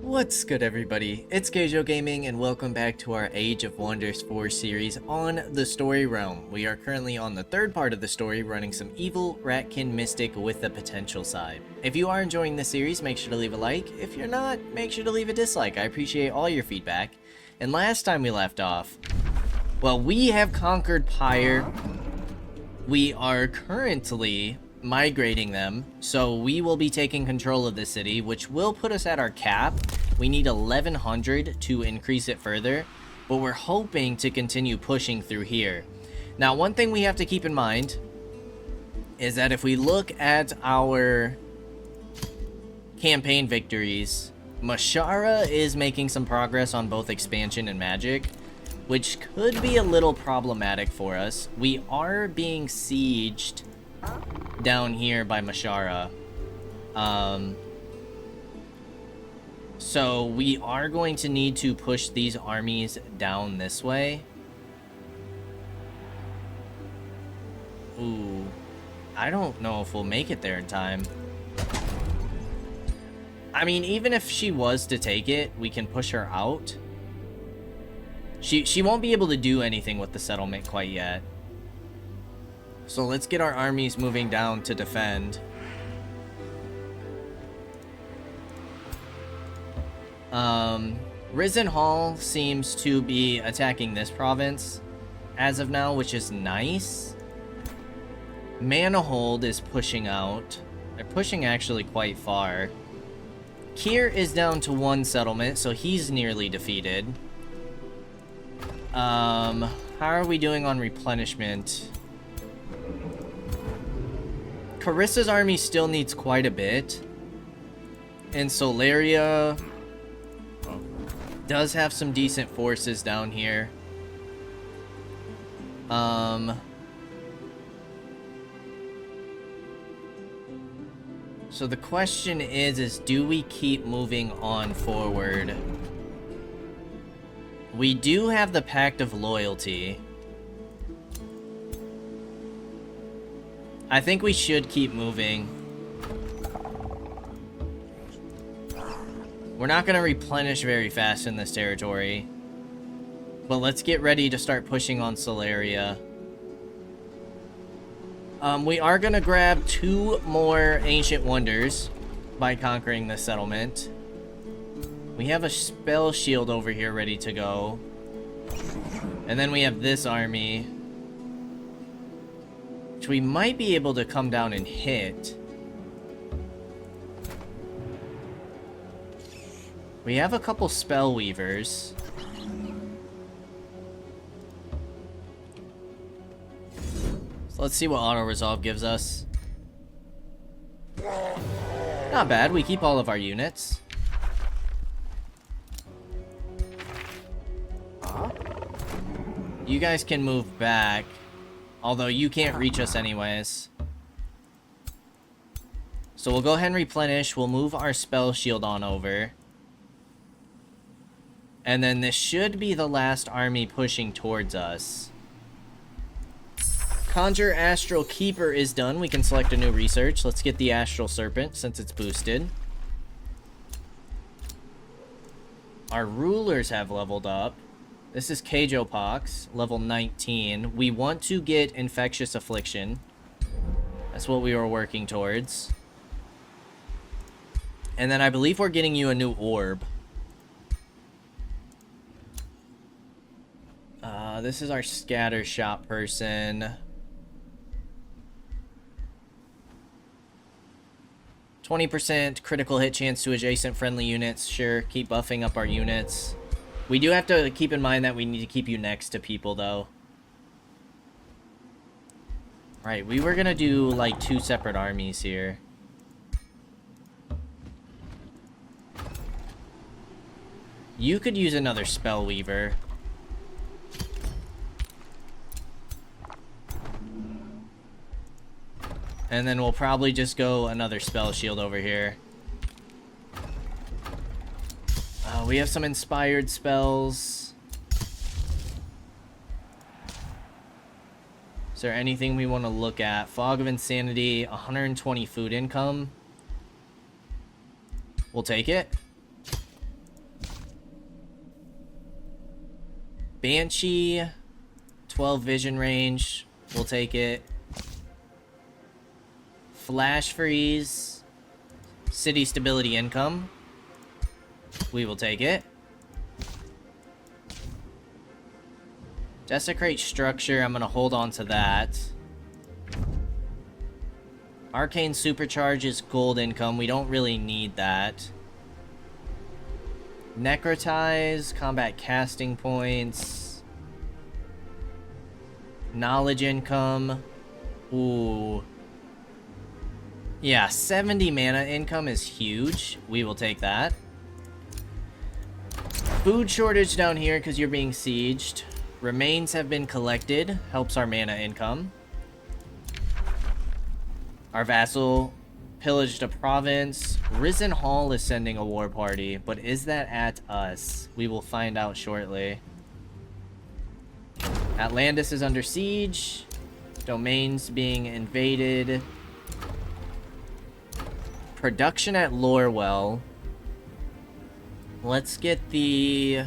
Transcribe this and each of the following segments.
What's good, everybody? It's Kaige-O Gaming, and welcome back to our Age of Wonders 4 series on the story realm. We are currently on the third part of the story, running some evil Ratkin mystic with the potential side. If you are enjoying this series, make sure to leave a like. If you're not, make sure to leave a dislike. I appreciate all your feedback. And last time we left off, well, we have conquered Pyre. We are currently migrating them, so we will be taking control of the city, which will put us at our cap. We need 1100 to increase it further, but we're hoping to continue pushing through here. Now, one thing we have to keep in mind is that if we look at our campaign victories, Mashara is making some progress on both expansion and magic, which could be a little problematic for us. We are being sieged down here by Mashara. So we are going to need to push these armies down this way. Ooh, I don't know if we'll make it there in time. I mean, even if she was to take it, we can push her out. She won't be able to do anything with the settlement quite yet. So let's get our armies moving down to defend. Risen Hall seems to be attacking this province as of now, which is nice. Manahold is pushing out. They're pushing actually quite far. Kier is down to one settlement, so he's nearly defeated. How are we doing on replenishment? Carissa's army still needs quite a bit. And Solaria does have some decent forces down here. So the question is do we keep moving on forward? We do have the Pact of Loyalty. I think we should keep moving. We're not going to replenish very fast in this territory. But let's get ready to start pushing on Solaria. We are going to grab 2 more Ancient Wonders by conquering this settlement. We have a spell shield over here ready to go. And then we have this army, which we might be able to come down and hit. We have a couple spell weavers. So let's see what auto resolve gives us. Not bad, we keep all of our units. You guys can move back, although you can't reach us anyways. So we'll go ahead and replenish. We'll move our spell shield on over. And then this should be the last army pushing towards us. Conjure Astral Keeper is done. We can select a new research. Let's get the Astral Serpent since it's boosted. Our rulers have leveled up. This is Kaige-O Pox, level 19. We want to get Infectious Affliction. That's what we were working towards. And then I believe we're getting you a new orb. This is our scatter shot person. 20% critical hit chance to adjacent friendly units. Sure, keep buffing up our units. We do have to keep in mind that we need to keep you next to people, though. Right, we were gonna do, like, 2 separate armies here. You could use another spell weaver. And then we'll probably just go another spell shield over here. We have some inspired spells. Is there anything we want to look at? Fog of Insanity, 120 food income. We'll take it. Banshee, 12 vision range. We'll take it. Flash freeze. City stability income. We will take it. Desecrate structure. I'm going to hold on to that. Arcane supercharge is gold income. We don't really need that. Necrotize. Combat casting points. Knowledge income. Ooh. Yeah, 70 mana income is huge. We will take that. Food shortage down here because you're being sieged. Remains have been collected. Helps our mana income. Our vassal pillaged a province. Risen Hall is sending a war party, but is that at us? We will find out shortly. Atlantis is under siege. Domains being invaded. Production at Lorwell. Let's get the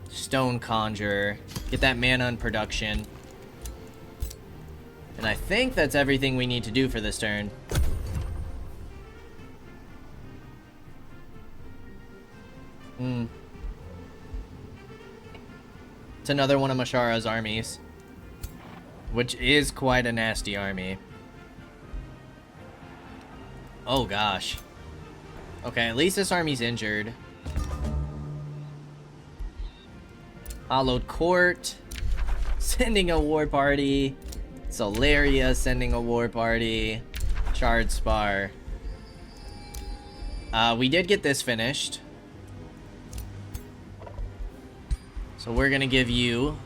Stone Conjurer. Get that mana in production. And I think that's everything we need to do for this turn. It's another one of Mashara's armies. Which is quite a nasty army. Oh gosh. Okay, at least this army's injured. Hollowed Court. Sending a war party. Solaria sending a war party. Charred Spar. We did get this finished. So we're gonna give you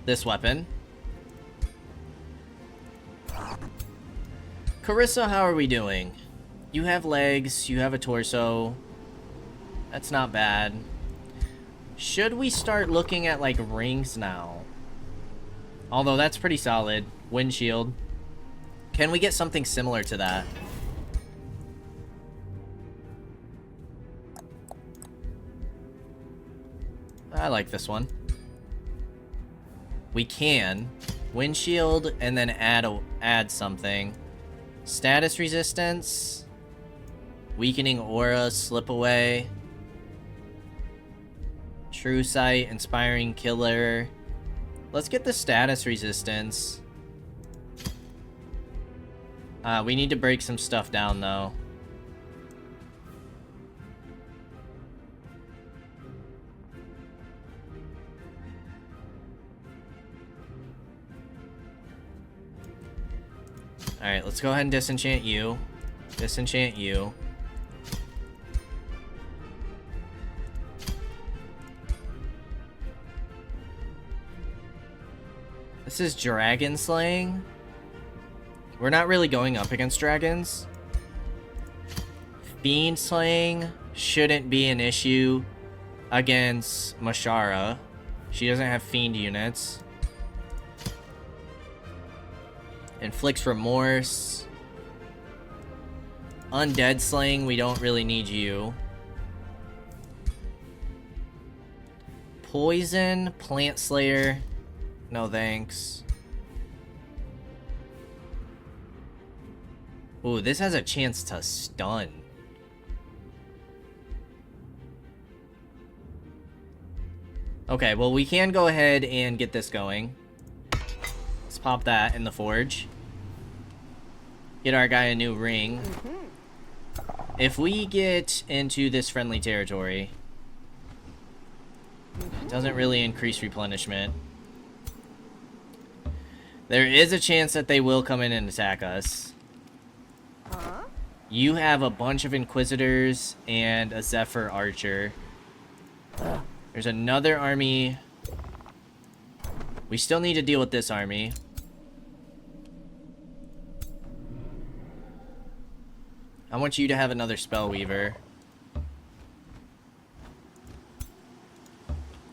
this weapon. Carissa, how are we doing? You have legs, you have a torso. That's not bad. Should we start looking at, like, rings now? Although, that's pretty solid. Windshield. Can we get something similar to that? I like this one. We can. Windshield, and then add something. Status resistance. Weakening aura, slip away. True sight, inspiring killer. Let's get the status resistance. We need to break some stuff down though. Alright, let's go ahead and disenchant you. Disenchant you. This is dragon slaying. We're not really going up against dragons. Fiend slaying shouldn't be an issue against Mashara. She doesn't have fiend units. Inflicts remorse. Undead slaying, we don't really need you. Poison, plant slayer. No thanks. Ooh, this has a chance to stun. Okay, well, we can go ahead and get this going. Let's pop that in the forge. Get our guy a new ring. If we get into this friendly territory, it doesn't really increase replenishment. There is a chance that they will come in and attack us. You have a bunch of Inquisitors and a Zephyr Archer. There's another army. We still need to deal with this army. I want you to have another Spellweaver.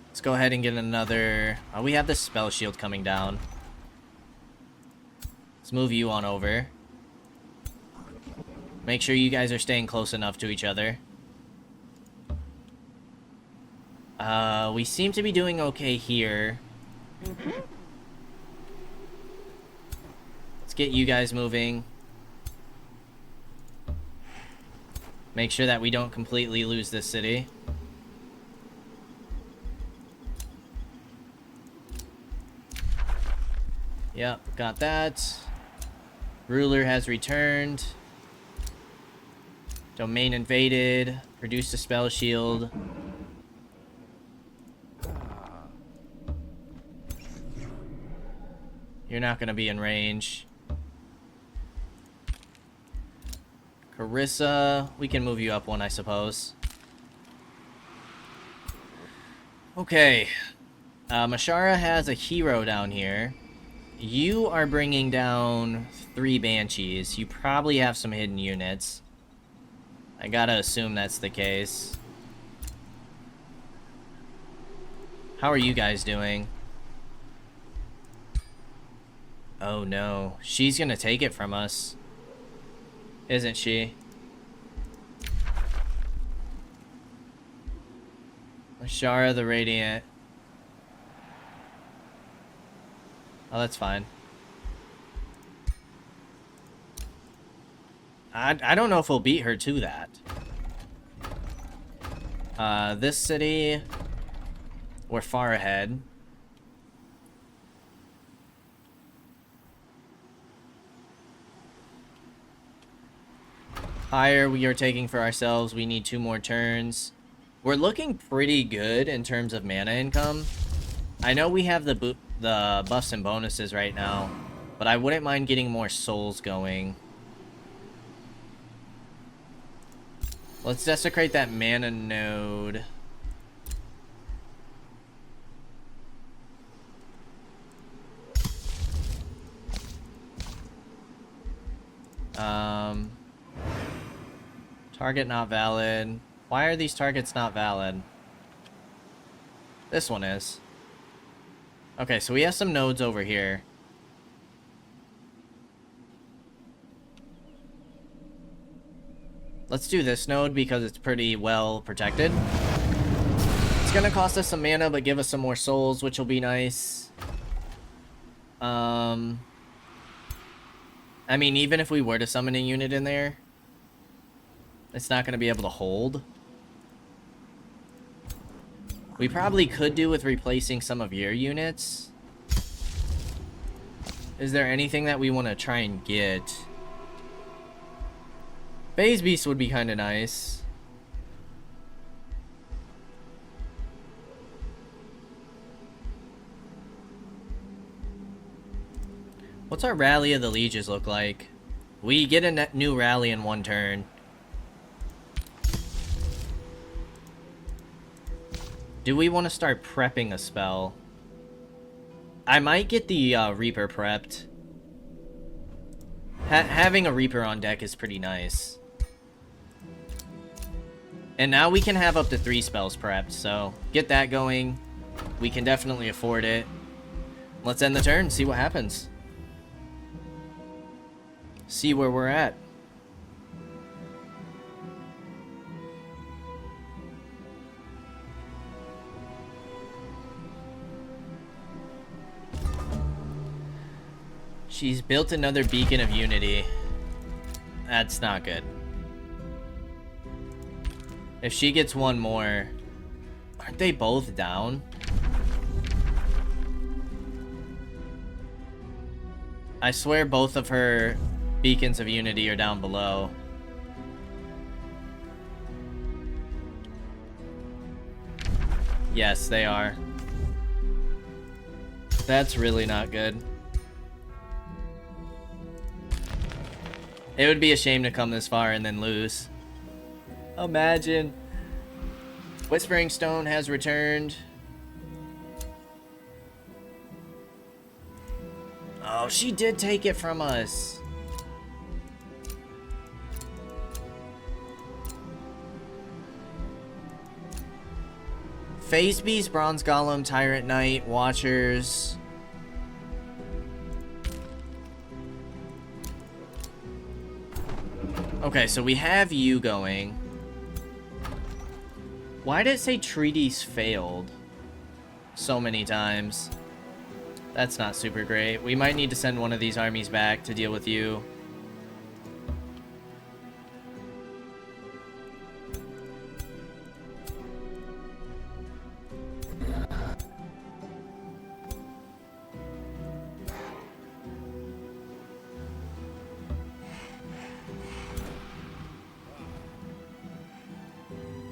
Let's go ahead and get another... Oh, we have the Spell Shield coming down. Let's move you on over. Make sure you guys are staying close enough to each other. We seem to be doing okay here. Let's get you guys moving. Make sure that we don't completely lose this city. Yep, got that. Ruler has returned. Domain invaded. Produced a spell shield. You're not going to be in range. Carissa, we can move you up one, I suppose. Okay. Mashara has a hero down here. You are bringing down 3 Banshees. You probably have some hidden units. I gotta assume that's the case. How are you guys doing? Oh no. She's gonna take it from us. Isn't she? Mashara the Radiant. Oh, that's fine. I don't know if we'll beat her to that. This city, we're far ahead. Higher we are taking for ourselves. We need 2 more turns. We're looking pretty good in terms of mana income. I know we have the buffs and bonuses right now, but I wouldn't mind getting more souls going. Let's desecrate that mana node. Target not valid. Why are these targets not valid? This one is. Okay, so we have some nodes over here. Let's do this node because it's pretty well protected. It's gonna cost us some mana, but give us some more souls, which will be nice. I mean, even if we were to summon a unit in there, it's not gonna be able to hold. We probably could do with replacing some of your units. Is there anything that we want to try and get? Phase Beast would be kind of nice. What's our Rally of the Lieges look like? We get a new rally in 1 turn. Do we want to start prepping a spell? I might get the Reaper prepped. Having a Reaper on deck is pretty nice. And now we can have up to 3 spells prepped, so get that going. We can definitely afford it. Let's end the turn, see what happens. See where we're at. She's built another Beacon of Unity. That's not good. If she gets 1 more... Aren't they both down? I swear both of her Beacons of Unity are down below. Yes, they are. That's really not good. It would be a shame to come this far and then lose. Imagine. Whispering Stone has returned. Oh, she did take it from us. Phase Beast, Bronze Golem, Tyrant Knight, Watchers. Okay, so we have you going. Why did it say treaties failed so many times? That's not super great. We might need to send one of these armies back to deal with you.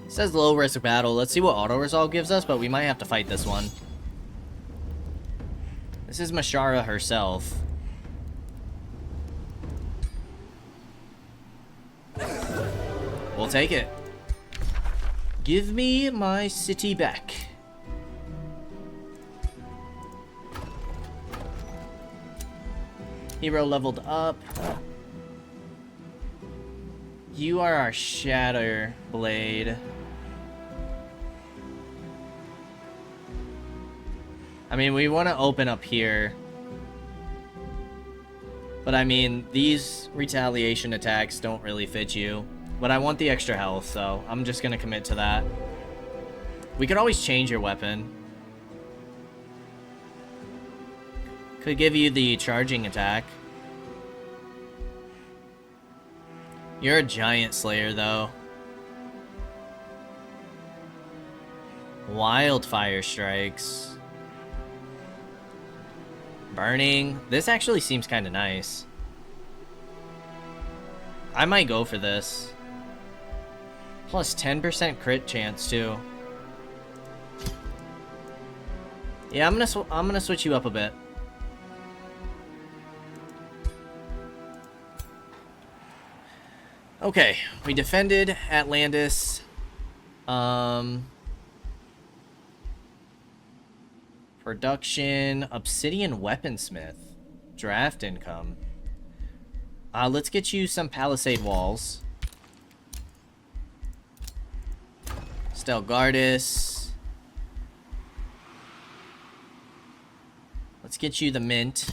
It says low risk battle. Let's see what auto resolve gives us, but we might have to fight this one. This is Mashara herself. We'll take it. Give me my city back. Hero leveled up. You are our Shatter Blade. I mean, we want to open up here. But I mean, these retaliation attacks don't really fit you. But I want the extra health, so I'm just going to commit to that. We could always change your weapon. Could give you the charging attack. You're a giant slayer, though. Wildfire strikes. Burning. This actually seems kind of nice. I might go for this. Plus 10% crit chance, too. Yeah, I'm gonna switch you up a bit. Okay, we defended Atlantis. Production, Obsidian Weaponsmith, draft income. Let's get you some Palisade Walls. Stelgardus. Let's get you the Mint.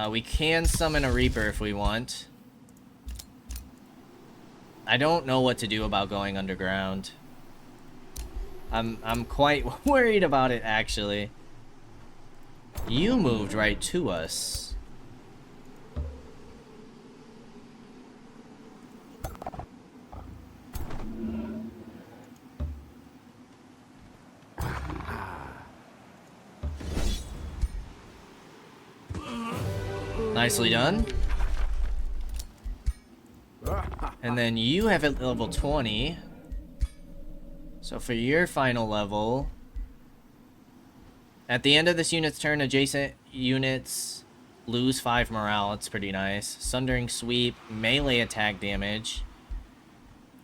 We can summon a Reaper if we want. I don't know what to do about going underground. I'm quite worried about it, actually. You moved right to us. Nicely done. And then you have it level 20. So for your final level, at the end of this unit's turn, adjacent units lose 5 morale. It's pretty nice. Sundering Sweep, melee attack damage.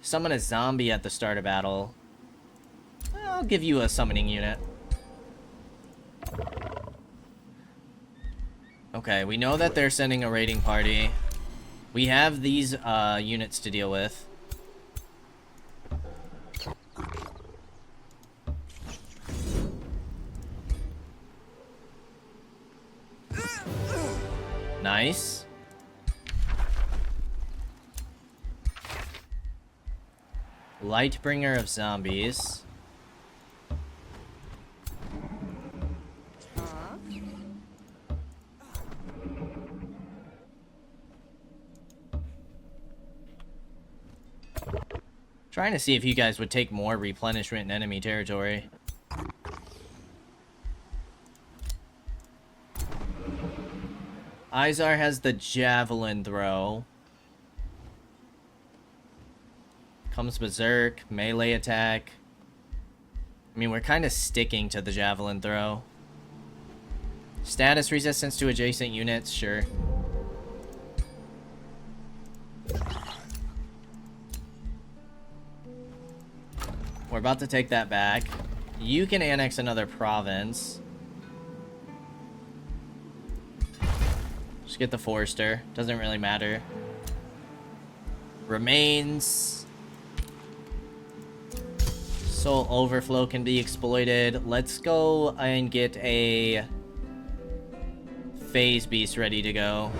Summon a zombie at the start of battle. I'll give you a summoning unit. Okay, we know that they're sending a raiding party. We have these units to deal with. Nice. Lightbringer of Zombies. Trying to see if you guys would take more replenishment in enemy territory. Izar has the javelin throw. Comes berserk, melee attack. I mean, we're kind of sticking to the javelin throw. Status resistance to adjacent units, sure. We're about to take that back. You can annex another province. Just get the Forester. Doesn't really matter. Remains. Soul Overflow can be exploited. Let's go and get a Phase Beast ready to go.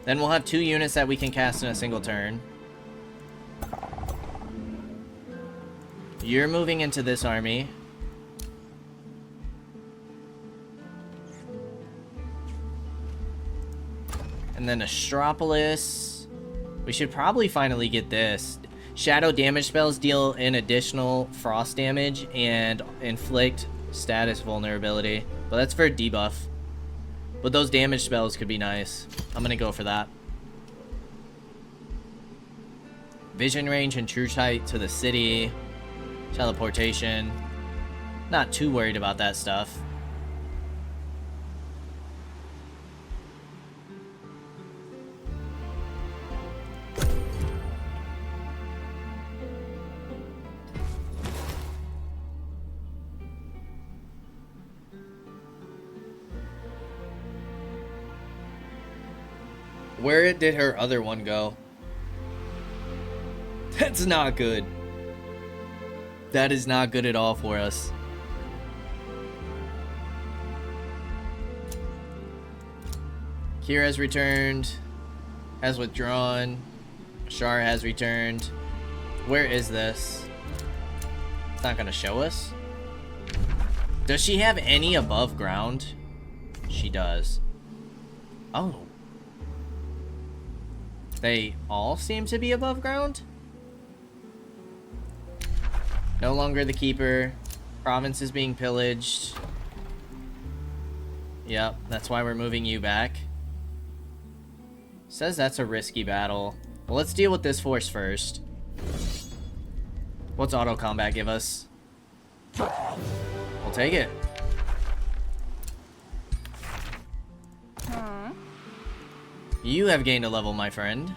Then we'll have 2 units that we can cast in a single turn. You're moving into this army. And then Astropolis. We should probably finally get this. Shadow damage spells deal an additional frost damage and inflict status vulnerability. But that's for a debuff. But those damage spells could be nice. I'm gonna go for that. Vision range and true sight to the city. Teleportation. Not too worried about that stuff. Where did her other one go? That's not good. That is not good at all for us. Kira has returned. Has withdrawn. Shar has returned. Where is this? It's not gonna show us. Does she have any above ground? She does. Oh. They all seem to be above ground? No longer the keeper. Province is being pillaged. Yep, that's why we're moving you back. Says that's a risky battle. Well, let's deal with this force first. What's auto combat give us? We'll take it. You have gained a level, my friend.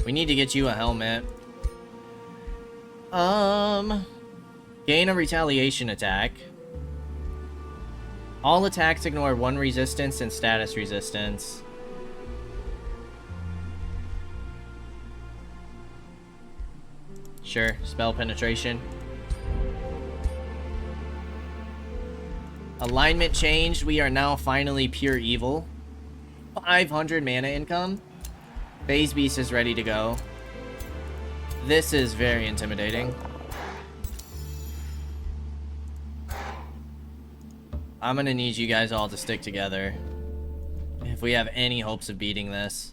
We need to get you a helmet. Gain a retaliation attack. All attacks ignore 1 resistance and status resistance. Sure, spell penetration. Alignment changed. We are now finally pure evil. 500 mana income. Phase Beast is ready to go. This is very intimidating. I'm gonna need you guys all to stick together if we have any hopes of beating this.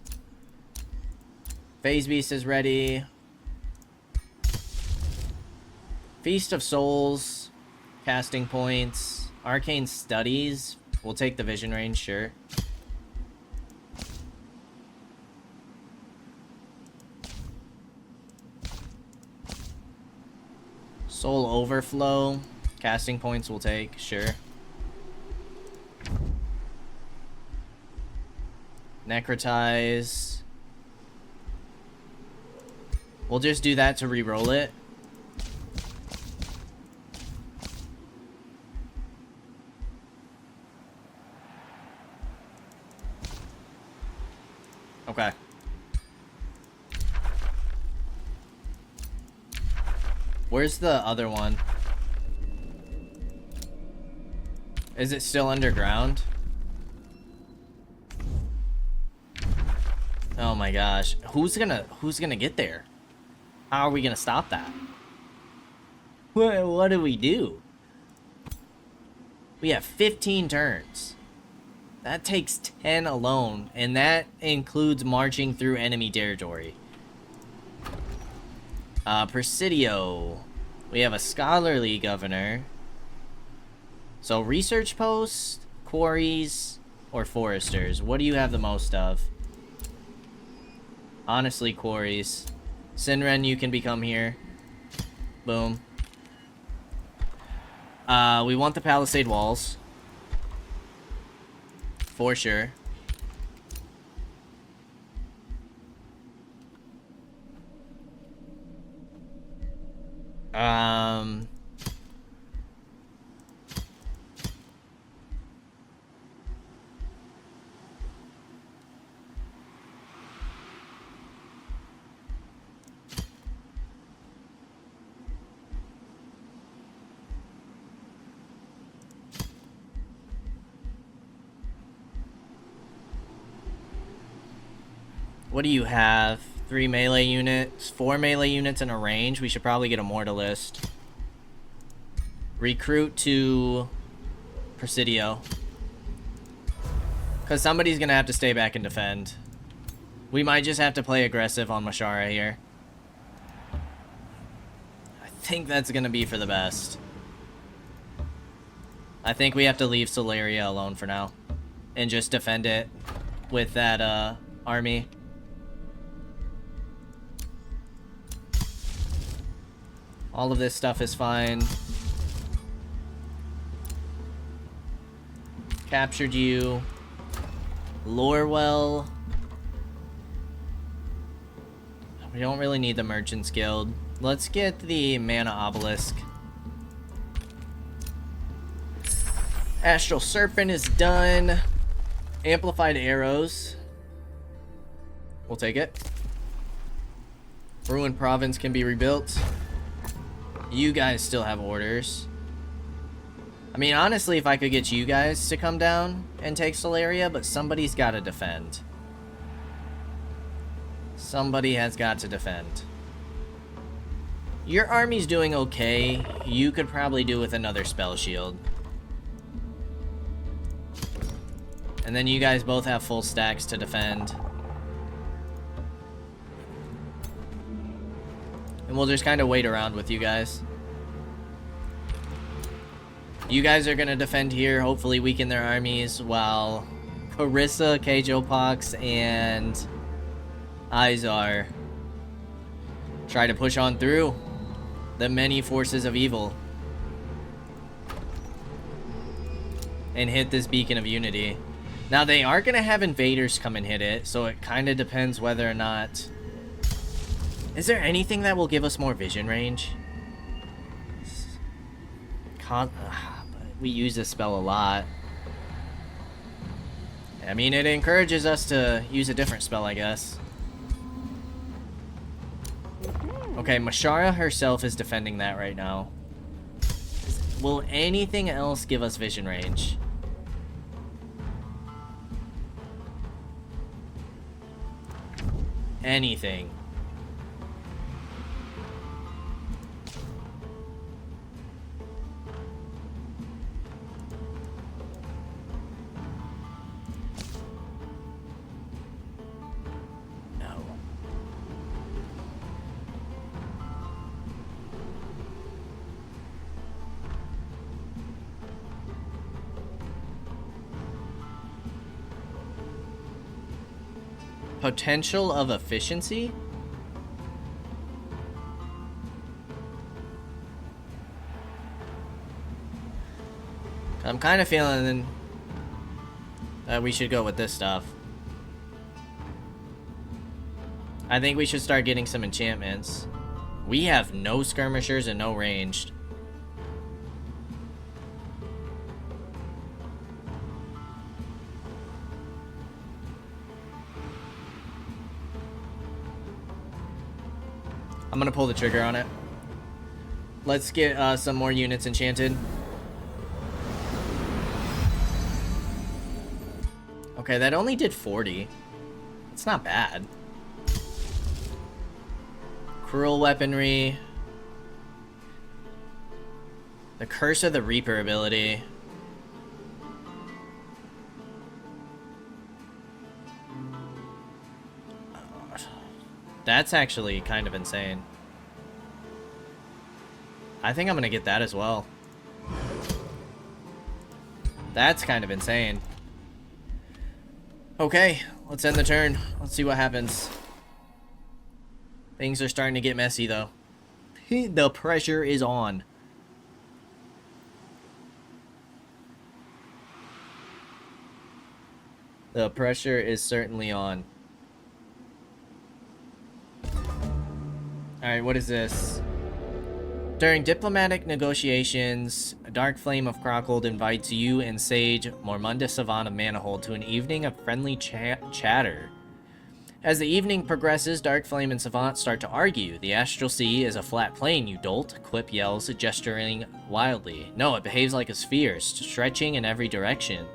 Phase Beast is ready. Feast of Souls. Casting points. Arcane Studies. We'll take the vision range, sure. Soul Overflow. Casting points we'll take, sure. Necrotize. We'll just do that to re-roll it. Okay. Where's the other one? Is it still underground? Oh my gosh. Who's gonna get there? How are we gonna stop that? What do we do? We have 15 turns. That takes 10 alone, and that includes marching through enemy territory. Presidio. We have a scholarly governor. So research posts, quarries, or foresters. What do you have the most of? Honestly, quarries. Sinren, you can become here. Boom. We want the palisade walls. For sure. What do you have? 3 melee units, 4 melee units in a range. We should probably get a mortalist. Recruit to Presidio. Because somebody's going to have to stay back and defend. We might just have to play aggressive on Mashara here. I think that's going to be for the best. I think we have to leave Solaria alone for now. And just defend it with that army. All of this stuff is fine. Captured you. Lorwell. We don't really need the Merchants Guild. Let's get the Mana Obelisk. Astral Serpent is done. Amplified Arrows. We'll take it. Ruined Province can be rebuilt. You guys still have orders. I mean, honestly, if I could get you guys to come down and take Solaria, but somebody's got to defend. Somebody has got to defend. Your army's doing okay. You could probably do with another spell shield. And then you guys both have full stacks to defend. And we'll just kind of wait around with you guys. You guys are going to defend here, hopefully weaken their armies, while Carissa, Kaige-O Pox, and Izar try to push on through the many forces of evil and hit this Beacon of Unity. Now, they are going to have invaders come and hit it, so it kind of depends whether or not... Is there anything that will give us more vision range? We use this spell a lot. I mean, it encourages us to use a different spell, I guess. Okay, Mashara herself is defending that right now. Will anything else give us vision range? Anything. No. Potential of efficiency? I'm kind of feeling that we should go with this stuff. I think we should start getting some enchantments. We have no skirmishers and no ranged. I'm gonna pull the trigger on it. Let's get some more units enchanted. Okay, that only did 40. It's not bad. Cruel weaponry. The Curse of the Reaper ability. That's actually kind of insane. I think I'm gonna get that as well. That's kind of insane. Okay, let's end the turn. Let's see what happens. Things are starting to get messy, though. The pressure is on. The pressure is certainly on. Alright, what is this? During diplomatic negotiations, a Dark Flame of Crockhold invites you and Sage Mormunda Savant of Manahold to an evening of friendly chatter. As the evening progresses, Dark Flame and Savant start to argue. The Astral Sea is a flat plane, you dolt, Quip yells, gesturing wildly. No, it behaves like a sphere, stretching in every direction.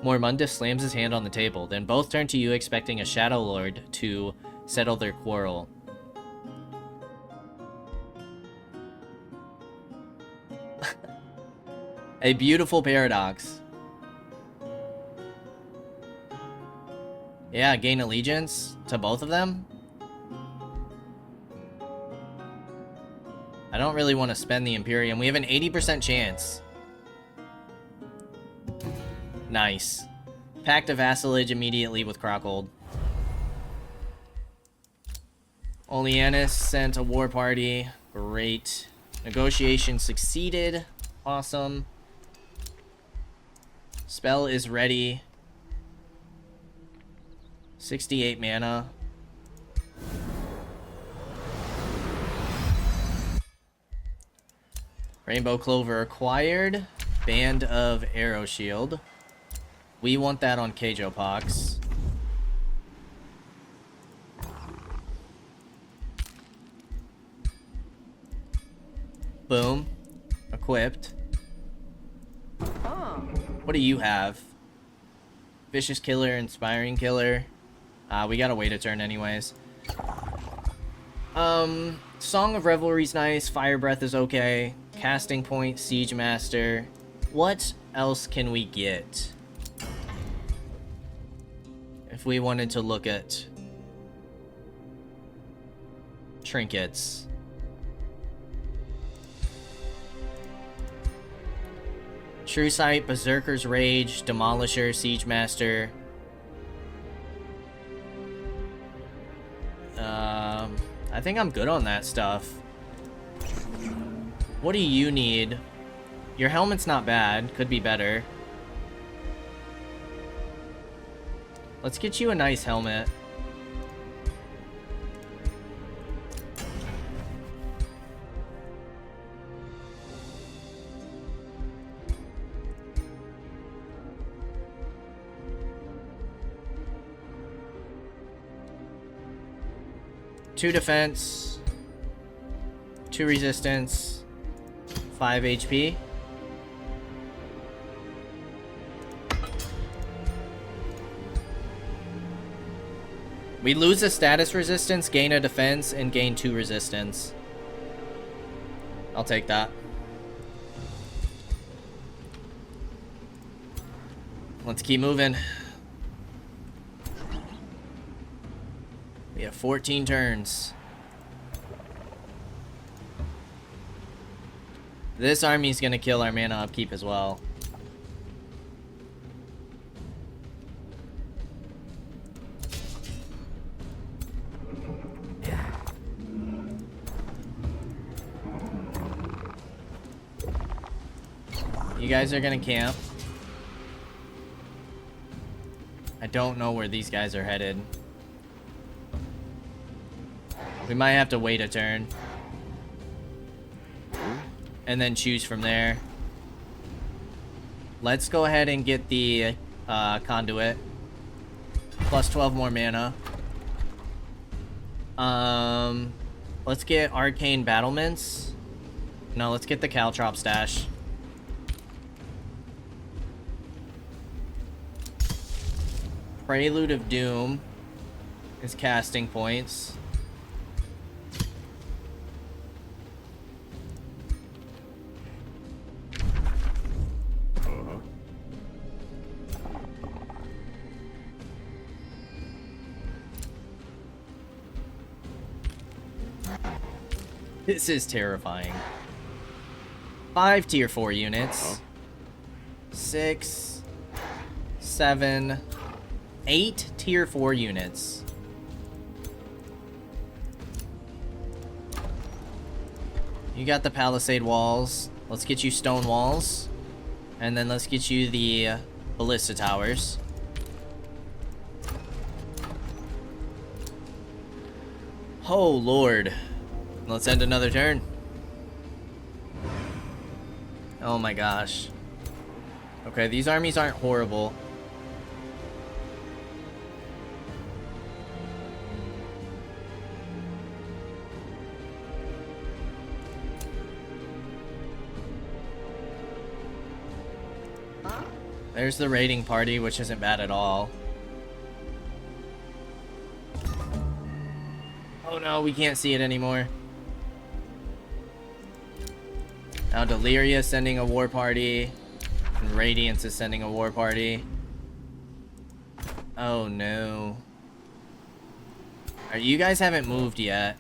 Mormundus slams his hand on the table. Then both turn to you, expecting a Shadow Lord to settle their quarrel. A beautiful paradox. Yeah, gain allegiance to both of them. I don't really want to spend the Imperium. We have an 80% chance. Nice. Pact of Vassalage immediately with Crockhold. Oleanus sent a war party. Great. Negotiation succeeded. Awesome. Spell is ready. 68 mana. Rainbow Clover acquired. Band of Arrow Shield. We want that on Kaige-O Pox. Boom. Equipped. What do you have? Vicious Killer, Inspiring Killer. We gotta wait a turn anyways. Song of Revelry's nice. Fire Breath is okay. Casting Point, Siege Master. What else can we get? If we wanted to look at trinkets. True Sight, Berserker's Rage, Demolisher, Siege Master. I think I'm good on that stuff. What do you need? Your helmet's not bad. Could be better. Let's get you a nice helmet. Two defense, 2 resistance, 5 HP. We lose a status resistance, gain a defense, and gain 2 resistance. I'll take that. Let's keep moving. We have 14 turns. This army's gonna kill our mana upkeep as well. You guys are gonna camp. I don't know where these guys are headed. We might have to wait a turn. And then choose from there. Let's go ahead and get the conduit. Plus 12 more mana. Let's get arcane battlements. No, let's get the caltrop stash. Prelude of Doom is casting points. This is terrifying. 5 tier 4 units. 6, 7, 8 tier 4 units. You got the palisade walls. Let's get you stone walls. And then let's get you the ballista towers. Oh, Lord. Let's end another turn. Oh my gosh. Okay, these armies aren't horrible. There's the raiding party, which isn't bad at all. Oh no, we can't see it anymore. Now Deliria is sending a war party. And Radiance is sending a war party. Oh no. Alright, you guys haven't moved yet.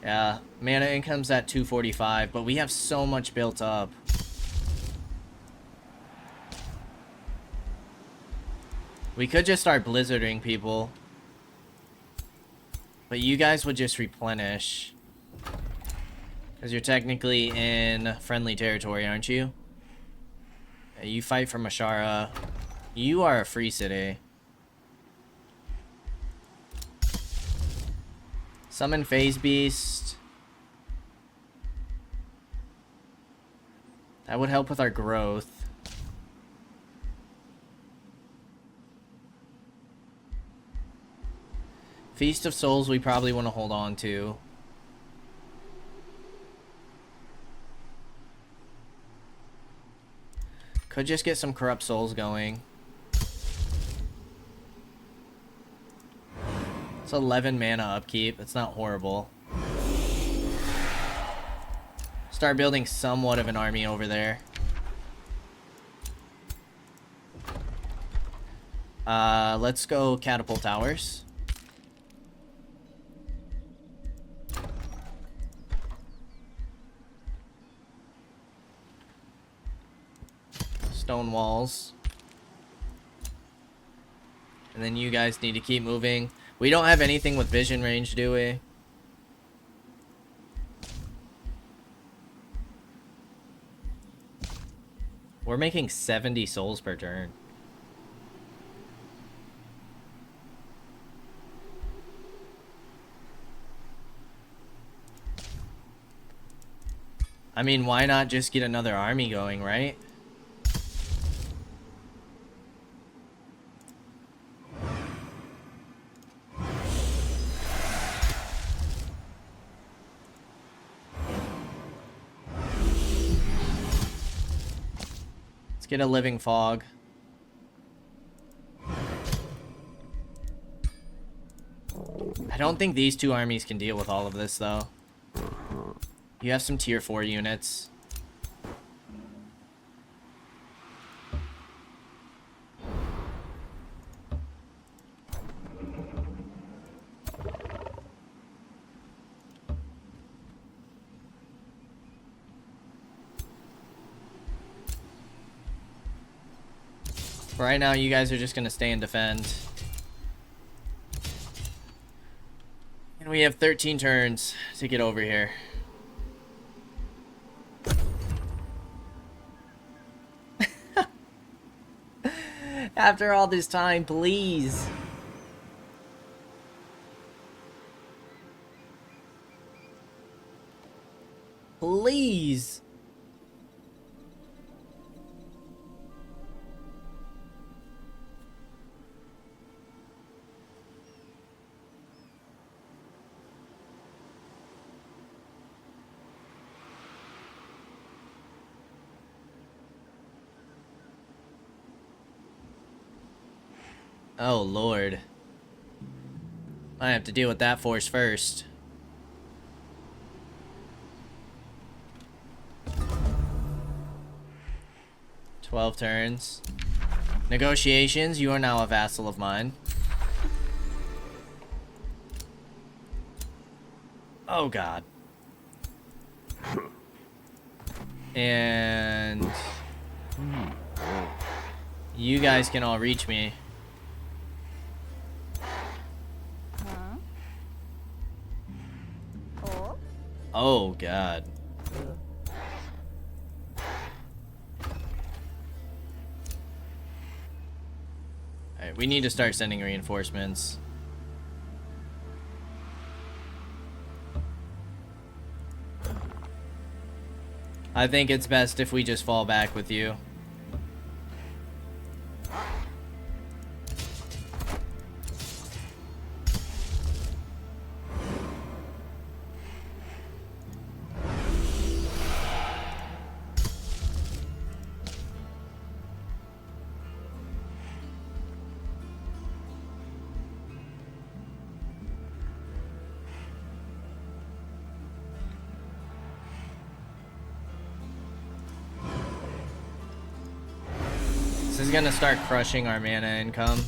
Yeah, mana income's at 245, but we have so much built up. We could just start blizzarding people. But you guys would just replenish. Because you're technically in friendly territory, aren't you? Yeah, you fight for Mashara. You are a free city. Summon Phase Beast. That would help with our growth. Feast of Souls we probably want to hold on to. Could just get some Corrupt Souls going. It's 11 mana upkeep. It's not horrible. Start building somewhat of an army over there. Let's go Catapult Towers. Stone walls. And then you guys need to keep moving. We don't have anything with vision range, do we? We're making 70 souls per turn. I mean, why not just get another army going, right? Get a living fog. I don't think these two armies can deal with all of this, though. You have some tier 4 units. Right now, you guys are just going to stay and defend. And we have 13 turns to get over here. After all this time, please. Please. Oh, Lord. I have to deal with that force first. "12 turns. Negotiations, you are now a vassal of mine. Oh, God. And you guys can all reach me. Oh, God. Alright, we need to start sending reinforcements. I think it's best if we just fall back with you. is gonna start crushing our mana income.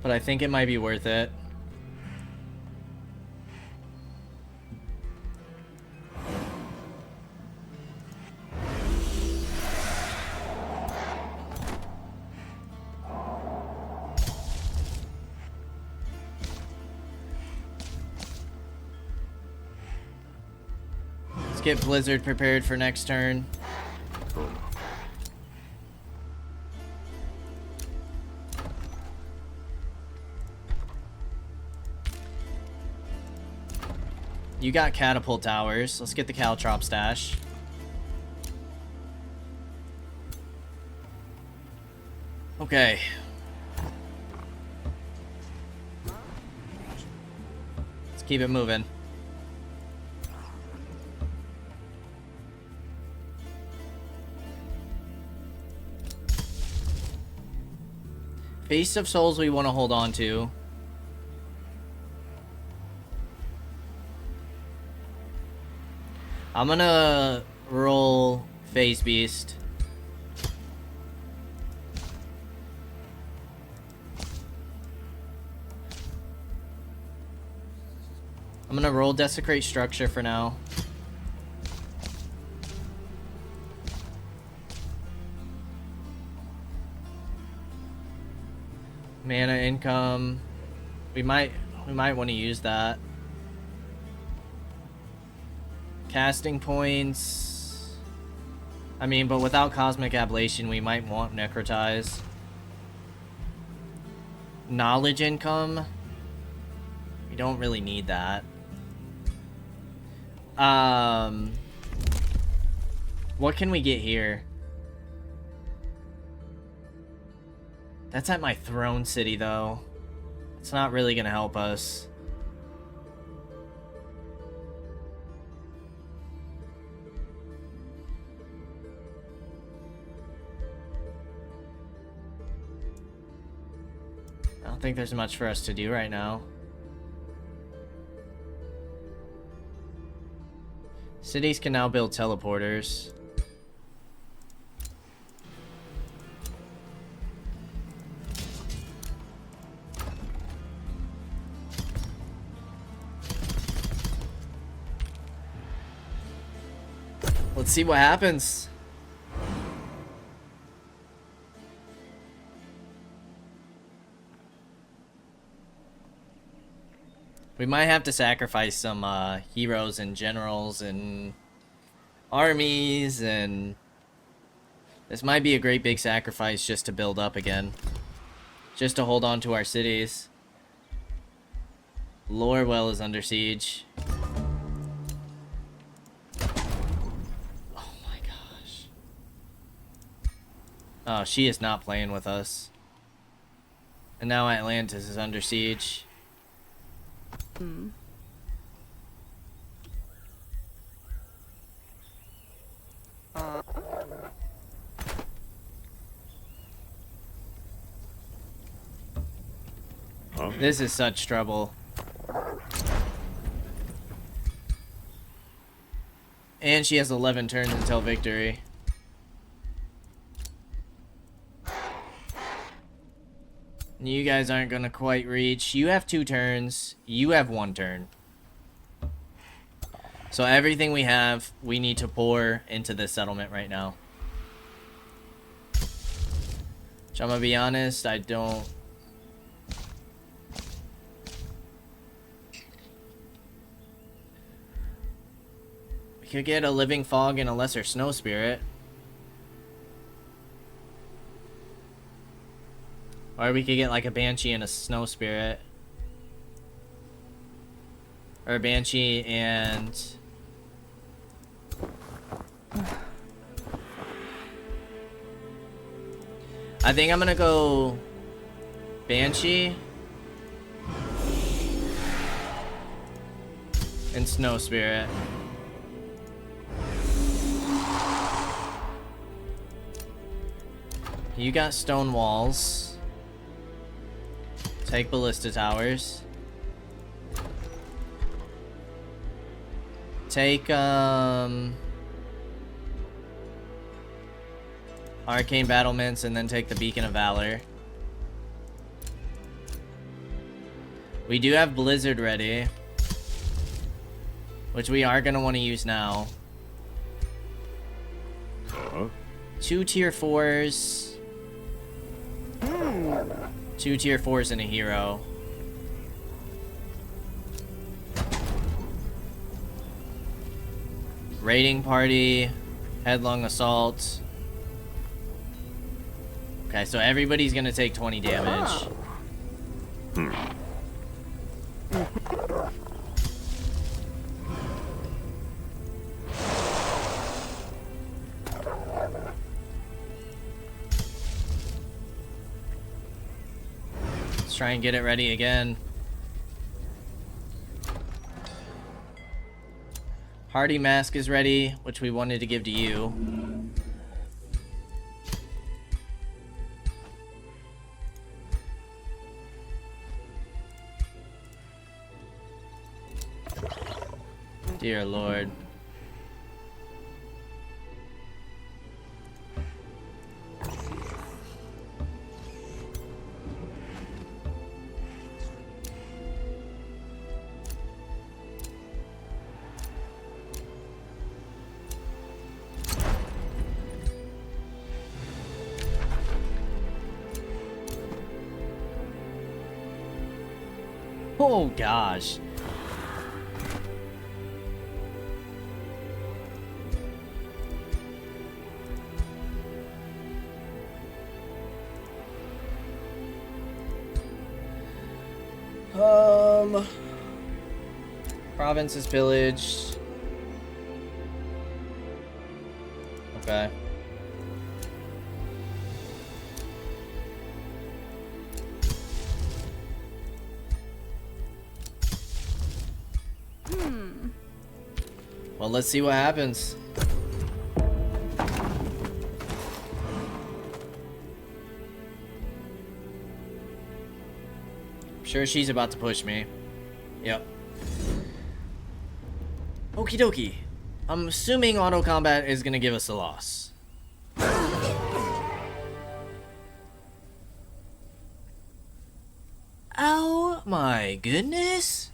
But I think it might be worth it. Let's get Blizzard prepared for next turn. You got catapult towers. Let's get the Caltrop stash. Okay. Let's keep it moving. Feast of Souls we want to hold on to. I'm gonna roll Phase Beast. I'm gonna roll Desecrate Structure for now. Mana income. We might want to use that. Casting points. I mean, but without Cosmic Ablation, we might want Necrotize. Knowledge income. We don't really need that. What can we get here? That's at my throne city, though. It's not really gonna help us. I don't think there's much for us to do right now. Cities can now build teleporters. Let's see what happens. We might have to sacrifice some heroes and generals and armies, and this might be a great big sacrifice just to build up again. Just to hold on to our cities. Lorwell is under siege. Oh my gosh. Oh, she is not playing with us. And now Atlantis is under siege. Hmm. This is such trouble. And she has 11 turns until victory. You guys aren't gonna quite reach. You have 2 turns. You have 1 turn. So everything we have, we need to pour into this settlement right now. Which I'm gonna be honest, I don't... We could get a Living Fog and a Lesser Snow Spirit. Or we could get like a Banshee and a Snow Spirit. Or a Banshee and... I think I'm gonna go... Banshee... and Snow Spirit. You got stone walls. Take Ballista Towers. Take, Arcane Battlements, and then take the Beacon of Valor. We do have Blizzard ready, which we are going to want to use now. 2 tier 4s. 2 tier 4s and a hero. Raiding Party. Headlong Assault. Okay, so everybody's going to take 20 damage. Let's try and get it ready again. Hardy Mask is ready, which we wanted to give to you. Dear Lord. Oh gosh. Province is pillaged. Okay. Well, let's see what happens. I'm sure she's about to push me. Yep. Okie dokie. I'm assuming auto combat is gonna give us a loss. Oh my goodness.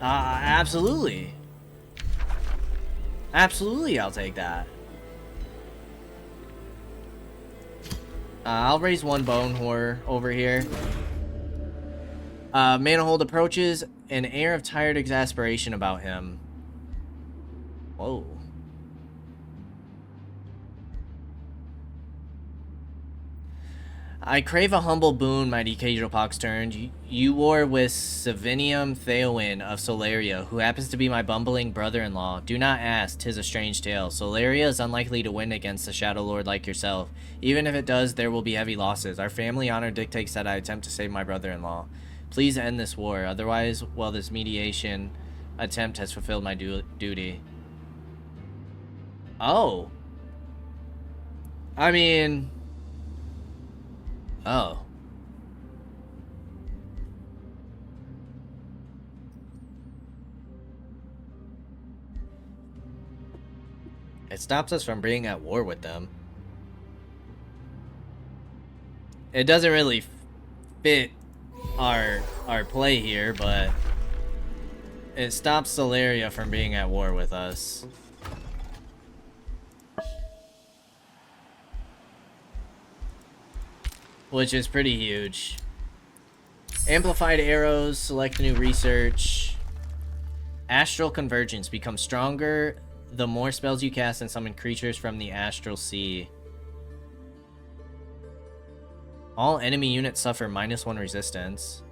Absolutely. Absolutely, I'll take that. I'll raise one Bone Whore over here. Manahold approaches, an air of tired exasperation about him. Whoa. I crave a humble boon, mighty Kaige-O turned. You war with Savinium Theowen of Solaria, who happens to be my bumbling brother-in-law. Do not ask, 'tis a strange tale. Solaria is unlikely to win against a Shadow Lord like yourself. Even if it does, there will be heavy losses. Our family honor dictates that I attempt to save my brother-in-law. Please end this war, otherwise, well, this mediation attempt has fulfilled my duty. Oh. I mean... Oh. It stops us from being at war with them. It doesn't really fit our play here, but it stops Solaria from being at war with us. Which is pretty huge. Amplified arrows, select new research. Astral convergence, become stronger the more spells you cast and summon creatures from the astral sea. All enemy units suffer -1 resistance.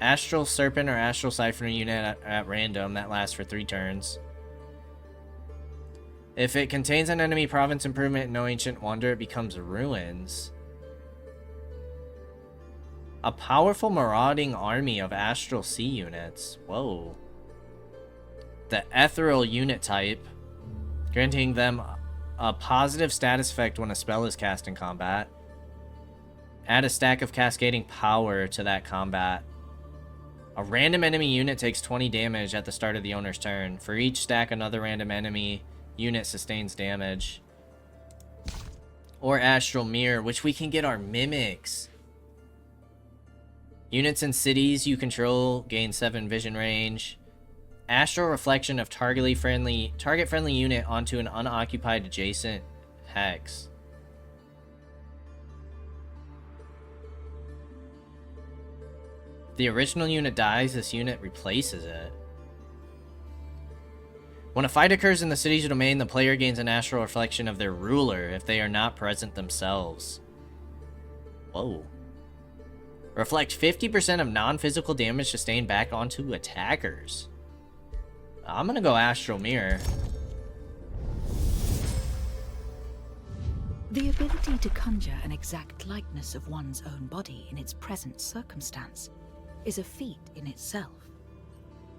Astral serpent or astral siphoner unit at random, that lasts for 3 turns. If it contains an enemy province improvement and no ancient wonder, it becomes ruins. A powerful marauding army of astral sea units. Whoa. The ethereal unit type, granting them a positive status effect when a spell is cast in combat. Add a stack of cascading power to that combat. A random enemy unit takes 20 damage at the start of the owner's turn. For each stack, another random enemy unit sustains damage. Or Astral Mirror, which we can get our mimics. Units in cities you control gain 7 vision range. Astral reflection of target-friendly unit onto an unoccupied adjacent hex. If the original unit dies, this unit replaces it. When a fight occurs in the city's domain, the player gains an astral reflection of their ruler if they are not present themselves. Whoa. Reflect 50% of non-physical damage sustained back onto attackers. I'm gonna go Astral Mirror. The ability to conjure an exact likeness of one's own body in its present circumstance is a feat in itself.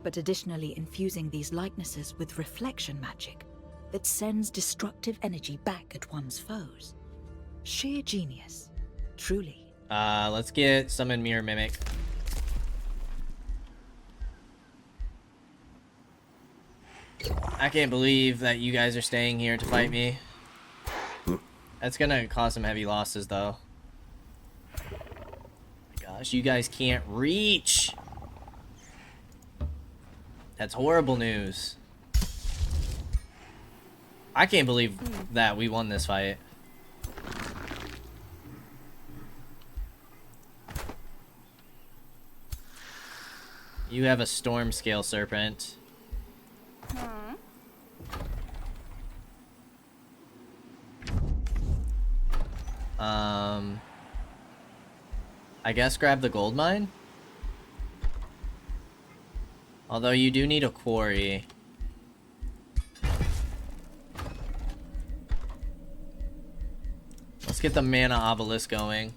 But additionally infusing these likenesses with reflection magic that sends destructive energy back at one's foes. Sheer genius, truly. Let's get Summon Mirror Mimic. I can't believe that you guys are staying here to fight me. That's gonna cause some heavy losses, though. Gosh, you guys can't reach. That's horrible news. I can't believe that we won this fight. You have a Storm Scale Serpent. I guess grab the gold mine? Although you do need a quarry. Let's get the mana obelisk going.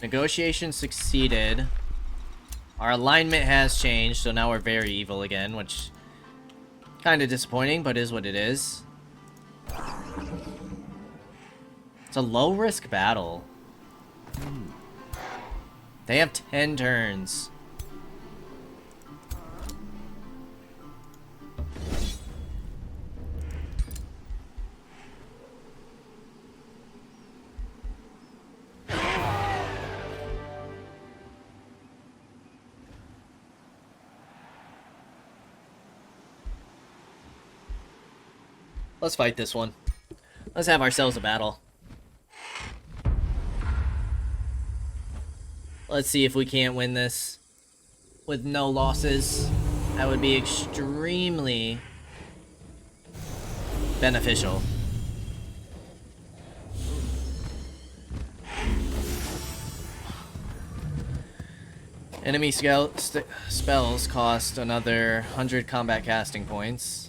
Negotiation succeeded. Our alignment has changed, so now we're very evil again, which kind of disappointing, but is what it is. It's a low-risk battle. They have 10 turns. Let's fight this one. Let's have ourselves a battle. Let's see if we can't win this with no losses. That would be extremely beneficial. Enemy spells cost another 100 combat casting points.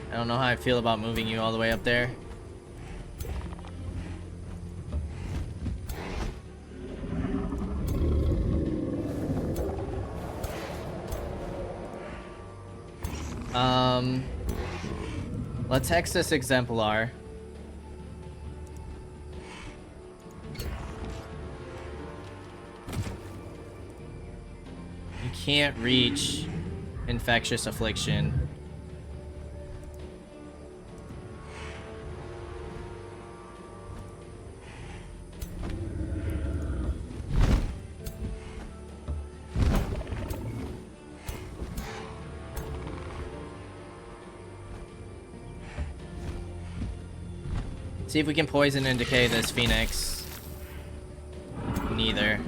I don't know how I feel about moving you all the way up there. Let's hex this Exemplar. You can't reach Infectious Affliction. See if we can poison and decay this Phoenix. Neither.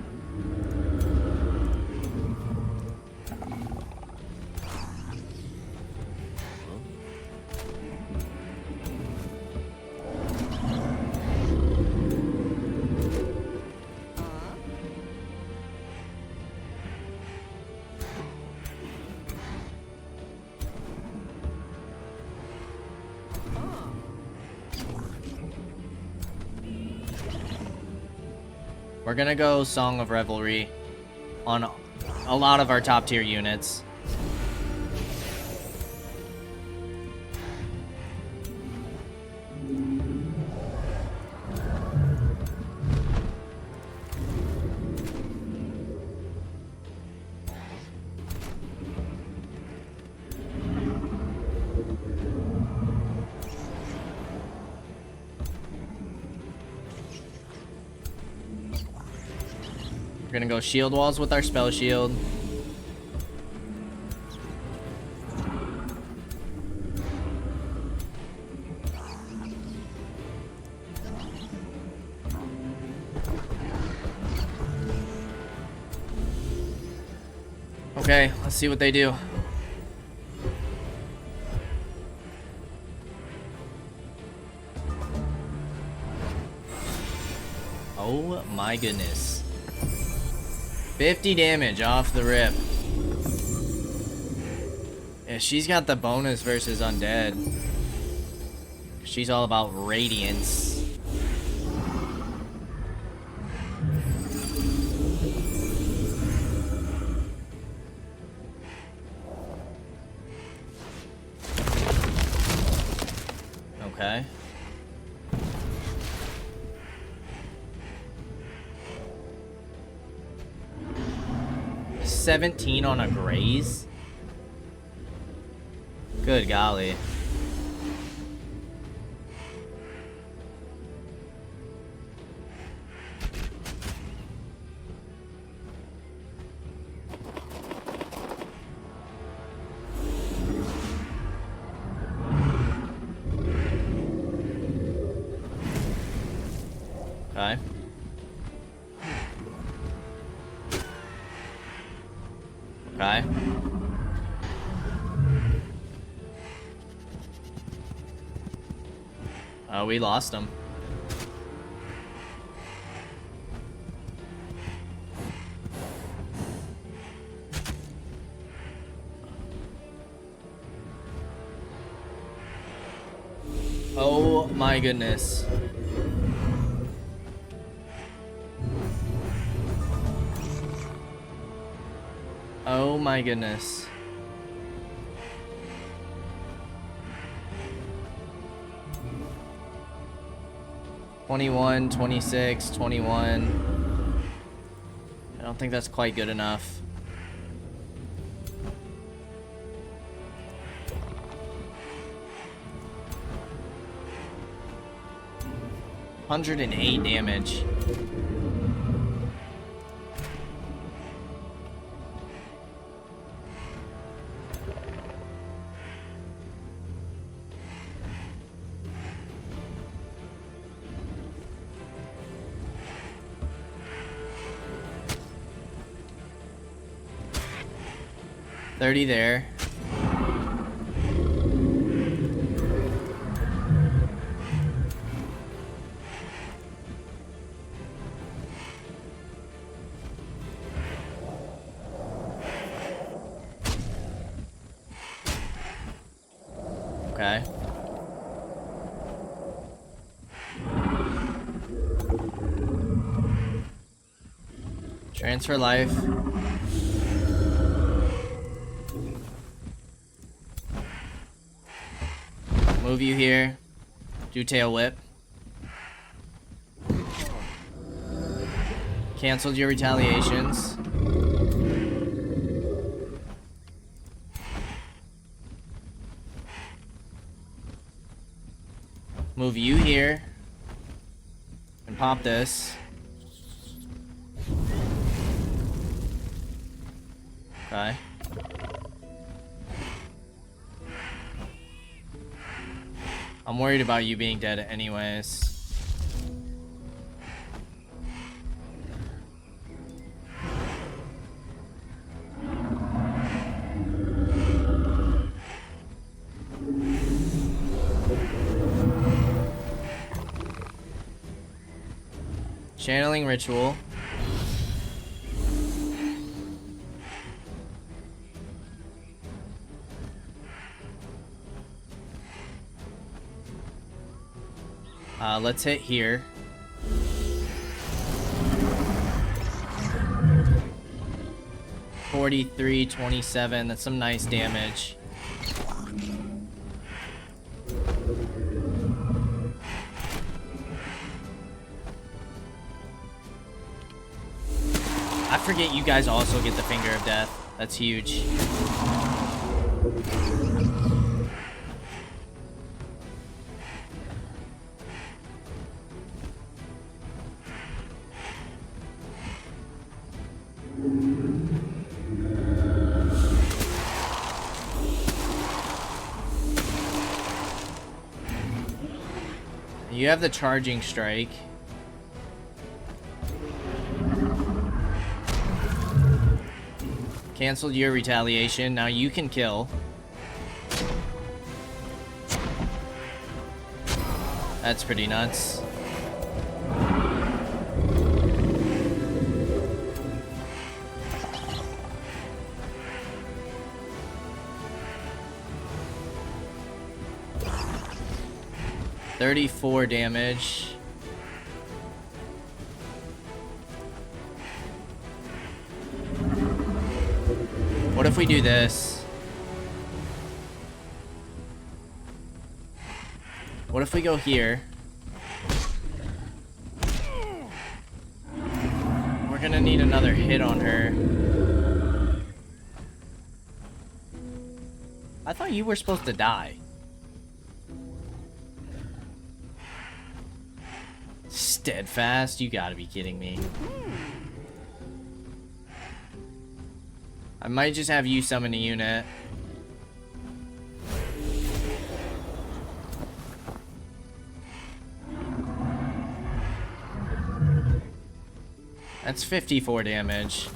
We're gonna go Song of Revelry on a lot of our top tier units. We're gonna go shield walls with our spell shield. Okay, let's see what they do. Oh my goodness. 50 damage off the rip. Yeah, she's got the bonus versus undead. She's all about radiance. Okay. $17 on a graze? Good golly. Okay. Okay. Oh, we lost him. Oh my goodness. Oh my goodness. $21, $26, $21. I don't think that's quite good enough. $108 damage. $30 there. Okay. Transfer life. Move you here. Do tail whip. Canceled your retaliations. Move you here. And pop this. Okay. I'm worried about you being dead anyways. Channeling ritual. Let's hit here. 43, 27. That's some nice damage. I forget you guys also get the Finger of Death. That's huge. You have the charging strike. Canceled your retaliation. Now you can kill. That's pretty nuts. $34 damage. What if we do this? What if we go here? We're gonna need another hit on her. I thought you were supposed to die. Steadfast? You gotta be kidding me. I might just have you summon a unit. That's 54 damage.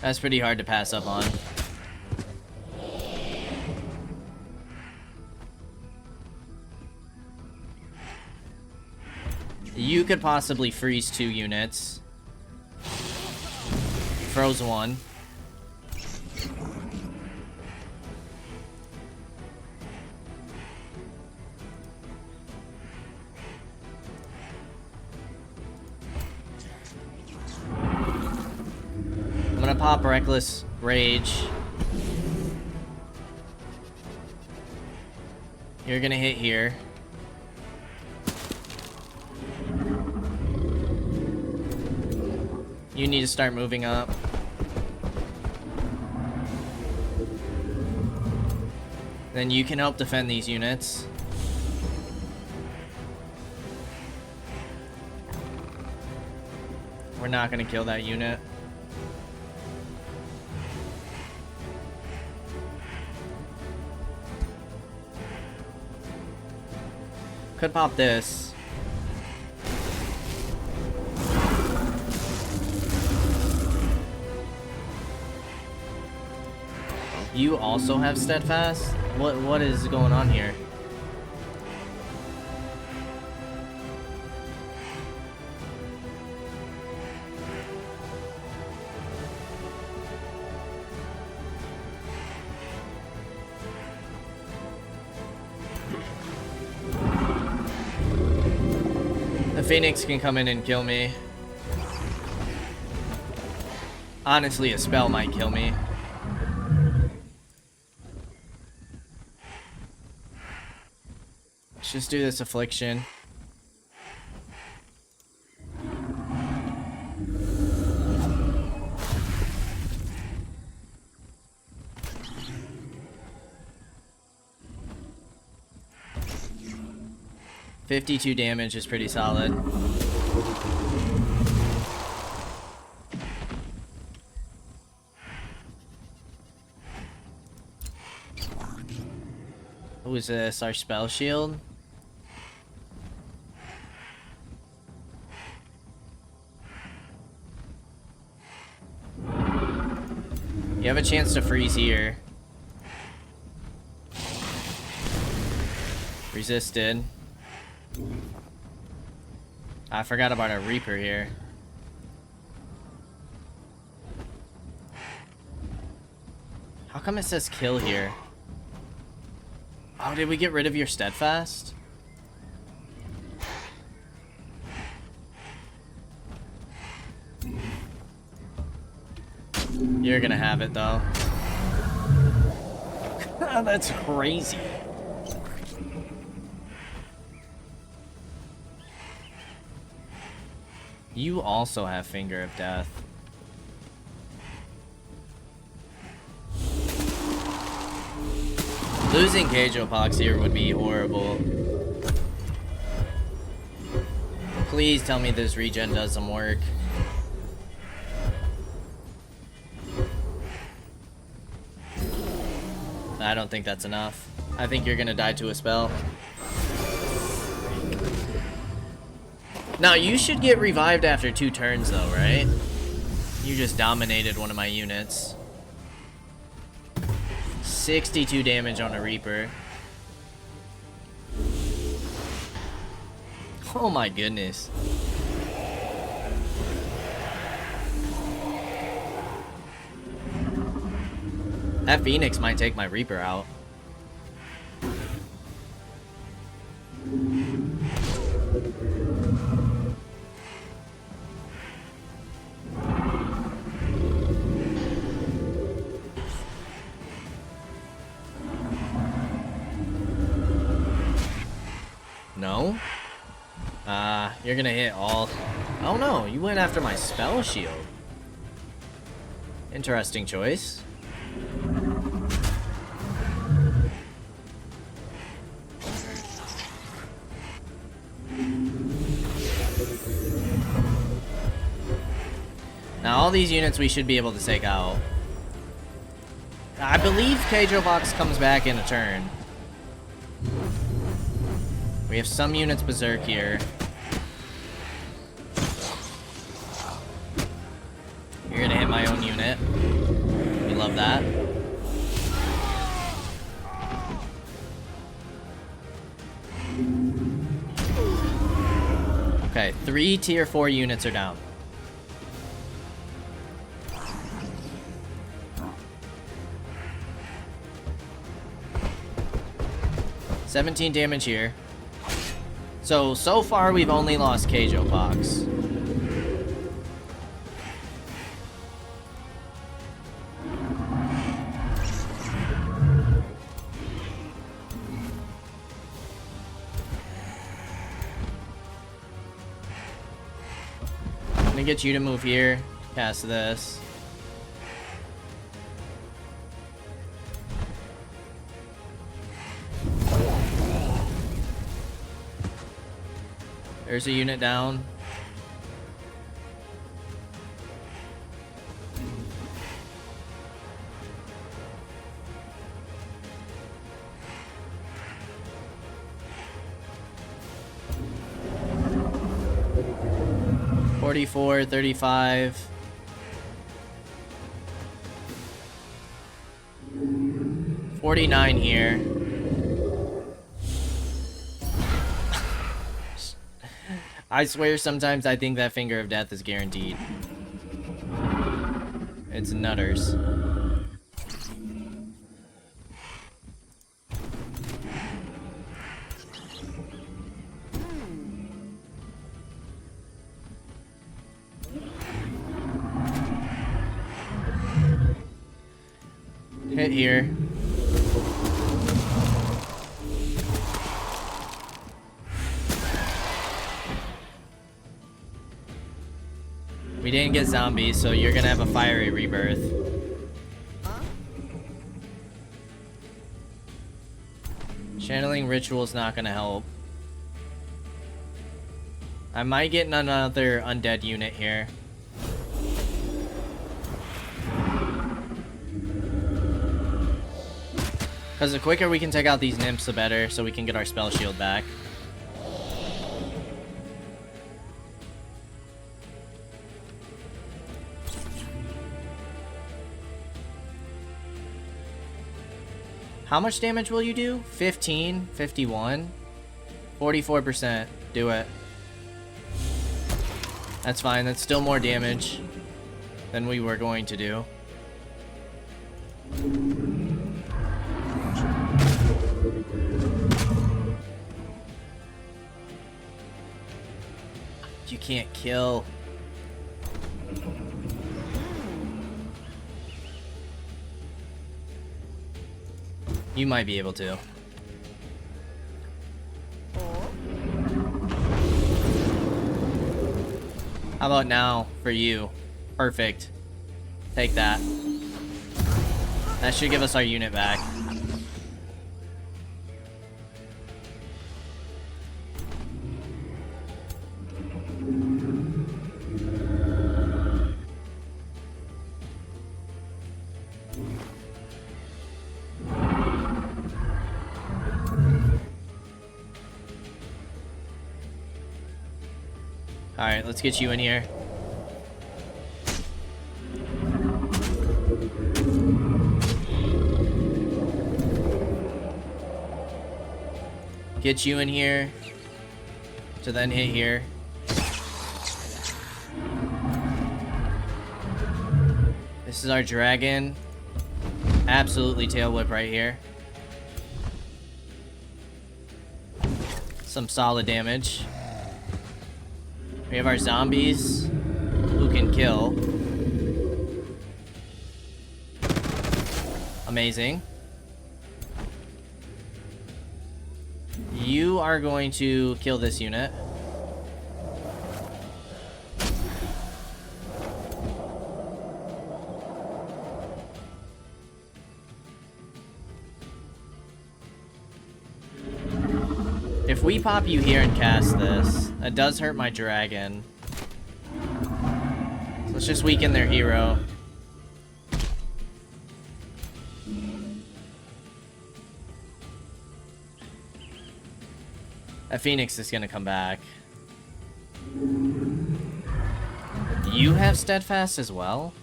That's pretty hard to pass up on. You could possibly freeze 2 units. Froze 1. I'm gonna pop Reckless Rage. You're gonna hit here. You need to start moving up. Then you can help defend these units. We're not gonna kill that unit. Could pop this. You also have Steadfast? What is going on here? The Phoenix can come in and kill me. Honestly, a spell might kill me. Let's just do this affliction. $52 damage is pretty solid. Who is this? Our spell shield? You have a chance to freeze here. Resisted. I forgot about our Reaper here. How come it says kill here? Oh, did we get rid of your Steadfast? You're gonna have it though. That's crazy. You also have Finger of Death. Losing Kaige-O Pox here would be horrible. Please tell me this regen does some work. I don't think that's enough. I think you're gonna die to a spell. Now, you should get revived after 2 turns though, right? You just dominated one of my units. 62 damage on a Reaper. Oh my goodness. That Phoenix might take my Reaper out. No? You're gonna hit all... Oh no, you went after my spell shield. Interesting choice. Now all these units we should be able to take out. I believe Kaige-O Box comes back in a turn. We have some units berserk here. You're gonna hit my own unit. We love that. Okay, 3 tier 4 units are down. $17 damage here. So far we've only lost Kaige-O Box. I'm gonna get you to move here, cast this. There's a unit down. $44, $35. $49 here. I swear sometimes I think that Finger of Death is guaranteed. It's nutters. Hit here. We didn't get zombies, so you're gonna have a fiery rebirth. Channeling Ritual's not gonna help. I might get another undead unit here. Because the quicker we can take out these nymphs, the better, so we can get our spell shield back. How much damage will you do? 15, 51, 44%. Do it. That's fine. That's still more damage than we were going to do. You can't kill. You might be able to. How about now for you? Perfect. Take that. That should give us our unit back. Alright, let's get you in here. Get you in here to then hit here. This is our dragon. Absolutely tail whip right here. Some solid damage. We have our zombies who can kill. Amazing. You are going to kill this unit. If we pop you here and cast this, that does hurt my dragon. So let's just weaken their hero. That Phoenix is gonna come back. You have Steadfast as well?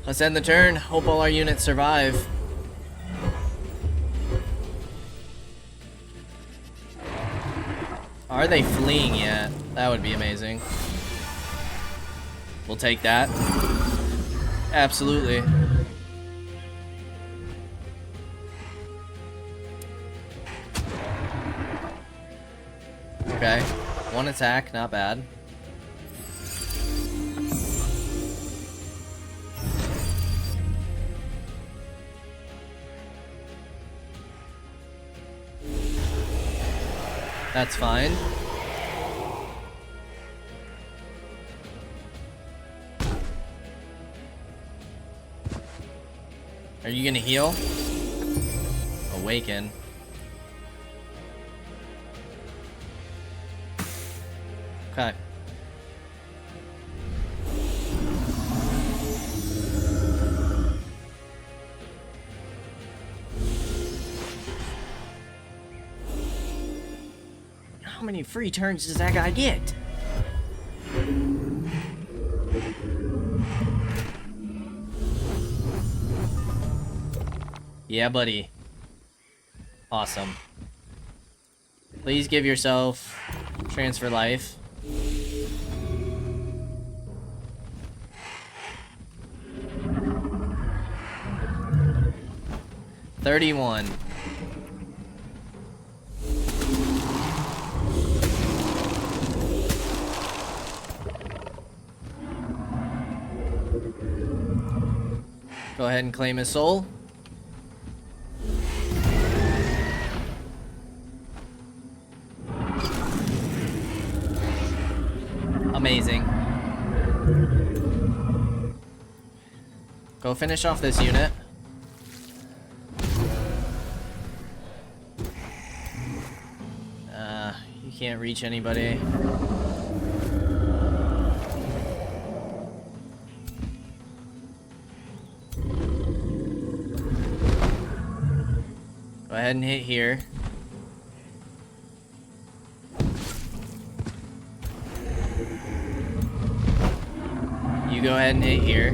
Let's end the turn. Hope all our units survive. Are they fleeing yet? That would be amazing. We'll take that. Absolutely. Okay. One attack, not bad. That's fine. Are you gonna heal? Awaken. Okay. How many free turns does that guy get? Yeah, buddy. Awesome. Please give yourself transfer life. $31. Go ahead and claim his soul. Amazing. Go finish off this unit. You can't reach anybody. Go ahead and hit here. You go ahead and hit here.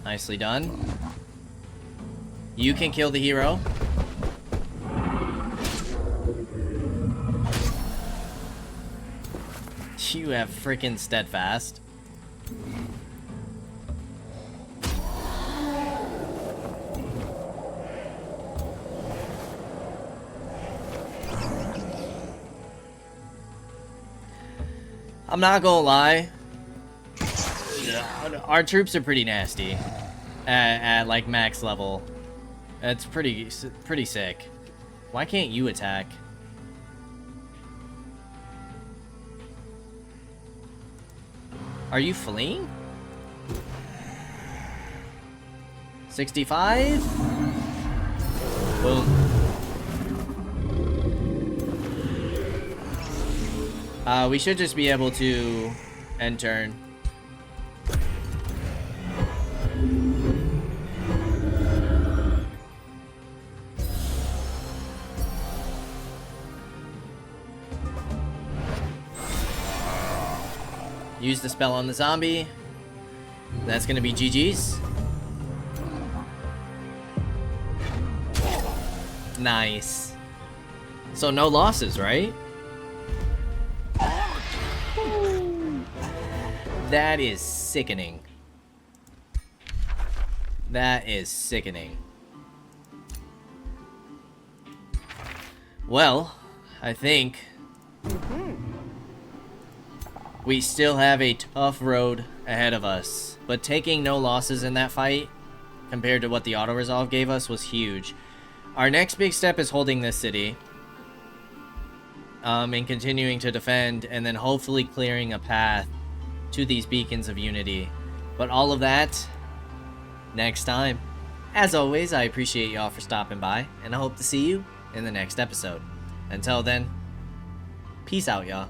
Nicely done. You can kill the hero. You have freaking Steadfast. I'm not gonna lie. Our troops are pretty nasty at like max level. That's pretty sick. Why can't you attack? Are you fleeing? 65? Boom. We should just be able to end turn. Use the spell on the zombie. That's gonna be GG's. Nice. So no losses, right? That is sickening. That is sickening. Well, I think we still have a tough road ahead of us, but taking no losses in that fight compared to what the auto-resolve gave us was huge. Our next big step is holding this city, and continuing to defend, and then hopefully clearing a path to these beacons of unity. But all of that next time. As always, I appreciate y'all for stopping by, and I hope to see you in the next episode. Until then, peace out, y'all.